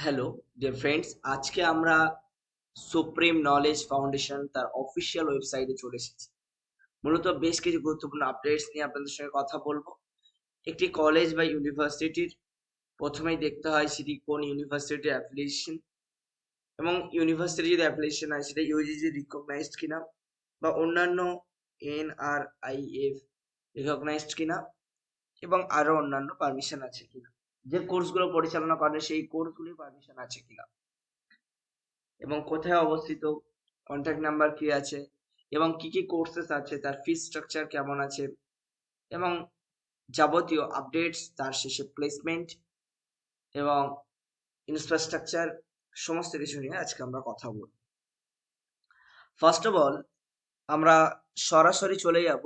Hello dear friends, আজকে আমরা supreme knowledge foundation তার অফিসিয়াল ওয়েবসাইটে চলে এসেছি। মূলত বেশ কিছু গুরুত্বপূর্ণ আপডেটস নিয়ে আপনাদের সঙ্গে কথা বলবো। একটি কলেজ বা ইউনিভার্সিটির প্রথমেই দেখতে হয় সেটি কোন ইউনিভার্সিটির অ্যাফিলিয়েশন, এবং ইউনিভার্সিটি যদি অ্যাফিলিয়েশন হয় সেটা ইউজিসি রিকগনাইজড কিনা বা অন্যান্য NRIF রিকগনাইজড কিনা, এবং আরো অন্যান্য পারমিশন আছে কিনা, যে কোর্সগুলো পরিচালনা করে সেই কোর্সগুলির পারমিশন আছে কিনা, এবং কোথায় অবস্থিত, কন্ট্যাক্ট নাম্বার কি আছে, এবং কি কি কোর্সেস আছে, তার ফি স্ট্রাকচার কেমন আছে, এবং যাবতীয় আপডেটস, তার শেষে প্লেসমেন্ট এবং ইনফ্রাস্ট্রাকচার, সমস্ত কিছু নিয়ে আজকে আমরা কথা বলব। ফার্স্ট অফ অল আমরা সরাসরি চলে যাব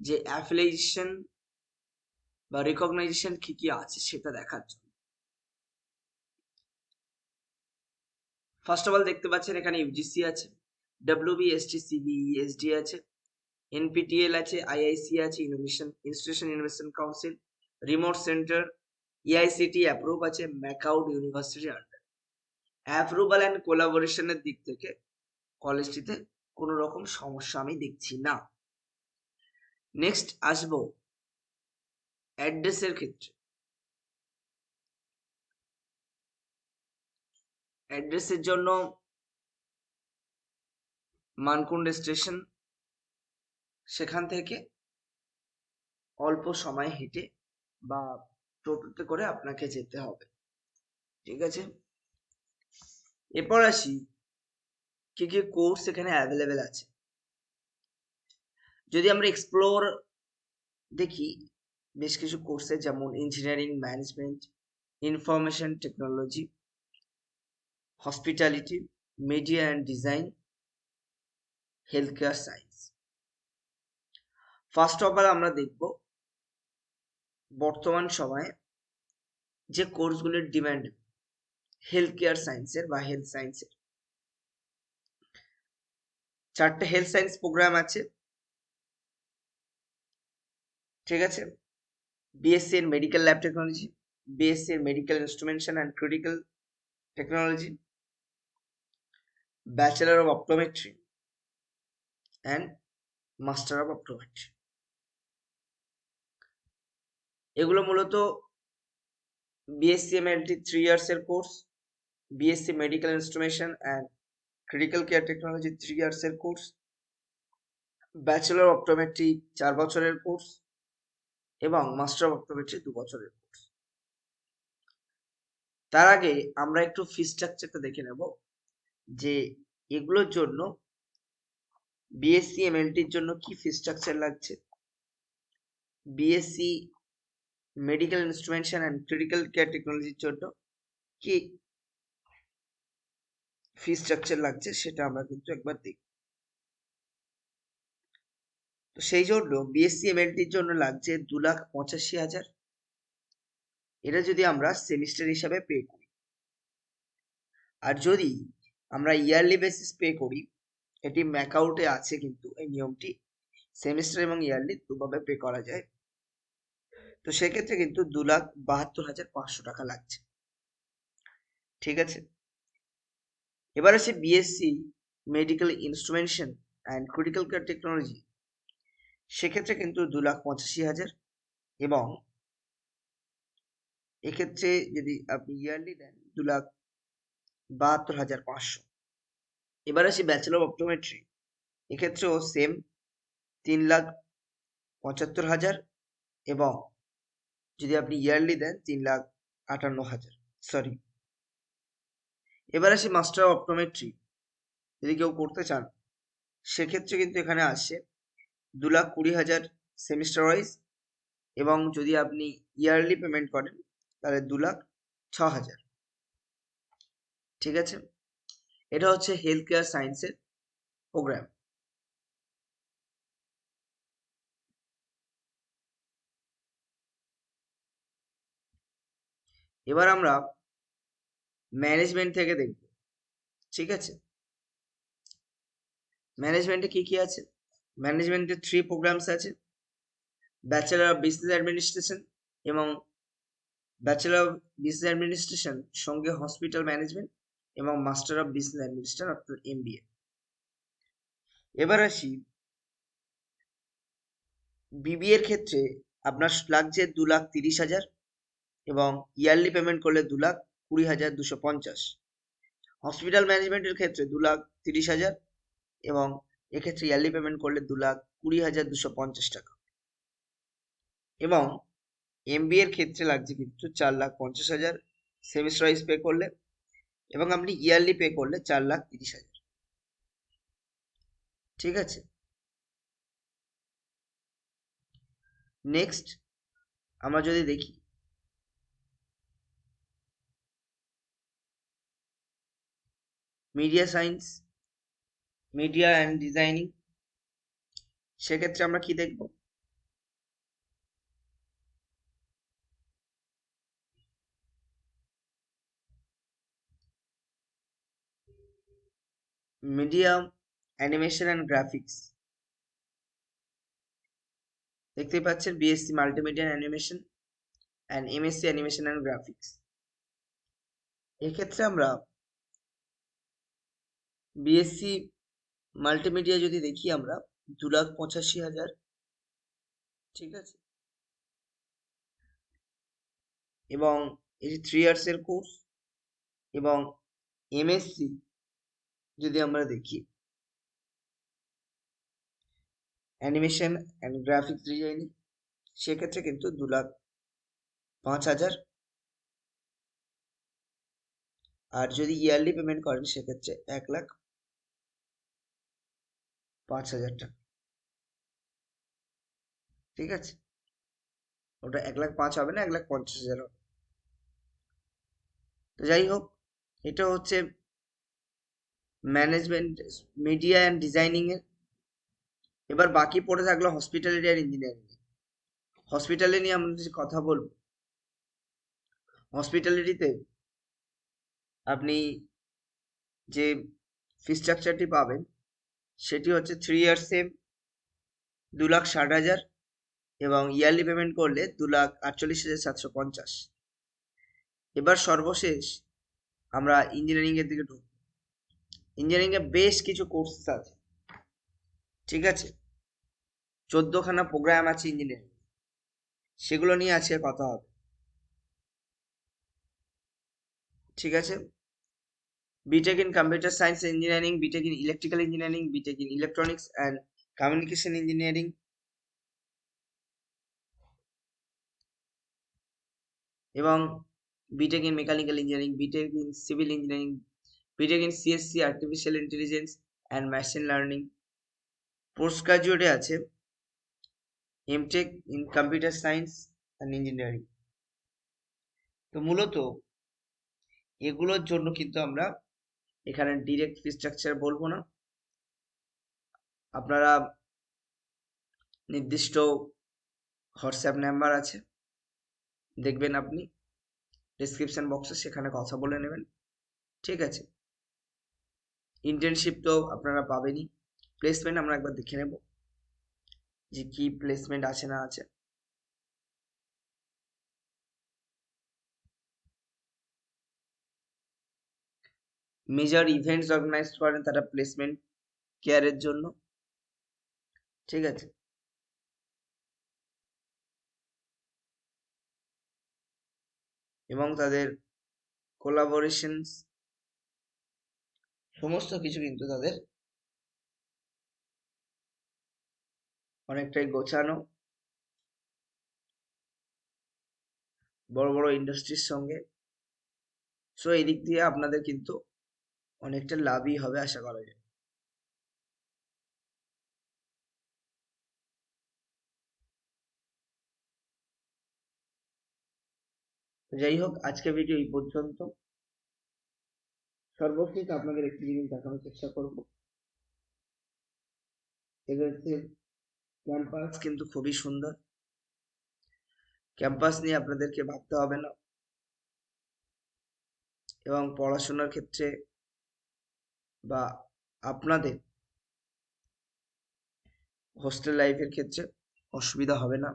যে অ্যাফিলিয়েশন বা রিকগনাইজেশন কি কি আছে সেটা দেখার জন্য। ফার্স্ট অফ অল দেখতে পাচ্ছেন এখানে ইউজিসি আছে, WBST CBE SD আছে, NPTEL আছে, IIC আছে, institution innovation council, remote centre, EICT approve আছে, ম্যাকাউড ইউনিভার্সিটি আন্ডার। অ্যাপ্রুভাল অ্যান্ড কোলাবোরেশনের দিক থেকে কলেজটিতে কোনো রকম সমস্যা আমি দেখছি না। নেক্সট আসবো অ্যাড্রেসের ক্ষেত্রে। অ্যাড্রেসের জন্য মানকুণ্ডে স্টেশন, সেখান থেকে অল্প সময় হেঁটে বা টোটোতে করে আপনাকে যেতে হবে। ঠিক আছে, এরপর আসি কি কি কোর্স এখানে অ্যাভেলেবেল আছে। যদি আমরা এক্সপ্লোর দেখি, বেশ কিছু কোর্সে যেমন engineering management, information technology, hospitality, media and design, health care science. First of all আমরা দেখব বর্তমান সময়ে যে কোর্সগুলির ডিমান্ড হেলথ কেয়ার সায়েন্সের বা হেলথ সায়েন্সের। 4টে হেলথ সায়েন্স প্রোগ্রাম আছে। ঠিক আছে, BSc in medical lab technology, BSc in medical instrumentation and critical technology, bachelor of optometry and master of optometry. এগুলো মূলত BSc MLT 3 ইয়ার্স এর course, BSc medical instrumentation and critical care technology 3 years এর course, bachelor of optometry 4 বছরের course, এবং master of optometry 2 বছরের course. তার আগে আমরা একটু ফি স্ট্রাকচারটা দেখে নেব যে এগুলোর জন্য BSc MLT এর জন্য কি ফি স্ট্রাকচার লাগছে, BSc medical instrumentation and critical care টেকনোলজির জন্য কি ফি স্ট্রাকচার লাগছে সেটা আমরা কিন্তু একবার দেখব। তো সেই জন্য BSc MLT-র জন্য লাগছে 2,85,000। এটা যদি আমরা সেমিস্টার হিসাবে পে করি, আর যদি আমরা ইয়ারলি বেসিস পে করি, এটি ম্যাকআউটে আছে কিন্তু এই নিয়মটি, সেমিস্টার এবং ইয়ারলি দুভাবে পে করা যায়। তো সেক্ষেত্রে কিন্তু 2,72,500 টাকা লাগছে। ঠিক আছে, এবার আছে BSc medical instrumentation and critical care technology, সেক্ষেত্রে কিন্তু 2,85,000, এবং এক্ষেত্রে যদি আপনি ইয়ারলি দেন 2,72,500। এবার আসি ব্যাচেলর অফ অপটোমেট্রি, এক্ষেত্রেও সেম 3,75,000, এবং যদি আপনি ইয়ারলি দেন 3,58,000। সরি, এবার আসি মাস্টার অফ অপটোমেট্রি, যদি কেউ করতে চান সেক্ষেত্রে কিন্তু এখানে আসছে 2,20,000 সেমিস্টার ওয়াইজ, এবং যদি আপনি ইয়ারলি পেমেন্ট করেন তাহলে 2,06,000। ঠিক আছে, এটা হচ্ছে হেলথ কেয়ার সায়েন্সের প্রোগ্রাম। এবার আমরা ম্যানেজমেন্ট থেকে দেখব। ঠিক আছে, ম্যানেজমেন্টে কি কি আছে? ম্যানেজমেন্টে 3 প্রোগ্রামস আছে, ব্যাচেলর অফ বিজনেস অ্যাডমিনিস্ট্রেশন এবং ব্যাচেলর অফ বিজনেস অ্যাডমিনিস্ট্রেশন সঙ্গে হসপিটাল ম্যানেজমেন্ট এবং মাস্টার অফ বিজনেস অ্যাডমিনিস্ট্রেশন অর্থাৎ MBA। এবার আসি BBA এর ক্ষেত্রে আপনার লাগছে 2,30,000 এবং ইয়ারলি পেমেন্ট করলে 2,20,250। হসপিটাল ম্যানেজমেন্টের ক্ষেত্রে 2,30,000 এবং এক্ষেত্রে ইয়ারলি পেমেন্ট করলে 2,20,250 টাকা। এবং MBA এর ক্ষেত্রে লাগছে কিন্তু 4,50,000 সেমিস্টার ওয়াইজ পে করলে, এবং আপনি ইয়ারলি পে করলে 4,30,000। ঠিক আছে, নেক্সট আমরা যদি দেখি media science, media and designing, সেক্ষেত্রে আমরা কি দেখব? মিডিয়া অ্যানিমেশন অ্যান্ড গ্রাফিক্স, দেখতেই পাচ্ছেন BSc multimedia animation and MSc animation and graphics. এক্ষেত্রে আমরা BSc মাল্টিমিডিয়া যদি দেখি আমরা 2,85,000। ঠিক আছে, এবং এটি 3 ইয়ার্সের কোর্স। এবং MSc যদি আমরা দেখি অ্যানিমেশন অ্যান্ড গ্রাফিক্স ডিজাইনিং, সেক্ষেত্রে কিন্তু 2,05,000। আর যদি ইয়ারলি পেমেন্ট করেন সেক্ষেত্রে 1,05,000 টাকা। ঠিক আছে, ওটা 1,05,000 হবে না, 1,50,000 হবে। তো যাই হোক, এটা হচ্ছে ম্যানেজমেন্ট, মিডিয়া অ্যান্ড ডিজাইনিং এর। এবার বাকি পড়ে থাকলো হসপিটালিটি আর ইঞ্জিনিয়ারিং। হসপিটালে নিয়ে আমরা যে কথা বলবো, হসপিটালিটিতে আপনি যে ফি স্ট্রাকচারটি পাবেন সেটি হচ্ছে 3 ইয়ার্সে 2,60,000 এবং ইয়ারলি পেমেন্ট করলে 2,48,750। এবার সর্বশেষ আমরা ইঞ্জিনিয়ারিং এর দিকে ঢুকবো। ইঞ্জিনিয়ারিং এ বেশ কিছু কোর্স আছে। ঠিক আছে, 14খানা প্রোগ্রাম আছে ইঞ্জিনিয়ারিং, সেগুলো নিয়ে আজকে কথা হবে। ঠিক আছে, B Tech in computer science engineering, B Tech in electrical engineering, B Tech in electronics and communication engineering, এবং B Tech in mechanical engineering, B Tech in civil engineering, B Tech in CSC artificial intelligence and machine learning. Post গ্রাজুয়েটে আছে M Tech in computer science and engineering. তো মূলত এগুলোর জন্য কিন্তু আমরা এখানে ডিরেক্ট ফি স্ট্রাকচার বলবো না। আপনারা নির্দিষ্ট হোয়াটসঅ্যাপ নাম্বার আছে, দেখবেন আপনি ডেসক্রিপশন বক্সে, সেখানে কথা বলে নেবেন। ঠিক আছে, ইন্টার্নশিপ তো আপনারা পাবেনই। প্লেসমেন্ট আমরা একবার দেখে নেব যে কি প্লেসমেন্ট আছে না আছে। মেজর ইভেন্টস অর্গানাইজ করেন তারা প্লেসমেন্ট কেয়ারের জন্য। ঠিক আছে, এবং তাদের কোলাবোরেশন সমস্ত কিছু কিন্তু তাদের অনেকটাই গোছানো, বড় বড় ইন্ডাস্ট্রির সঙ্গে। সো এই দিক দিয়ে আপনাদের কিন্তু অনেকটা লাভই হবে আশা করা যায়। যাই হোক, আজকে ভিডিও এই পর্যন্ত। সর্বশেষ আপনাদের একটি জিনিস দেখানোর চেষ্টা করব, এদের ক্যাম্পাস কিন্তু খুবই সুন্দর। ক্যাম্পাস নিয়ে আপনাদেরকে ভাবতে হবে না, এবং পড়াশোনার ক্ষেত্রে বা আপনাদের হোস্টেল লাইফের ক্ষেত্রে অসুবিধা হবে না।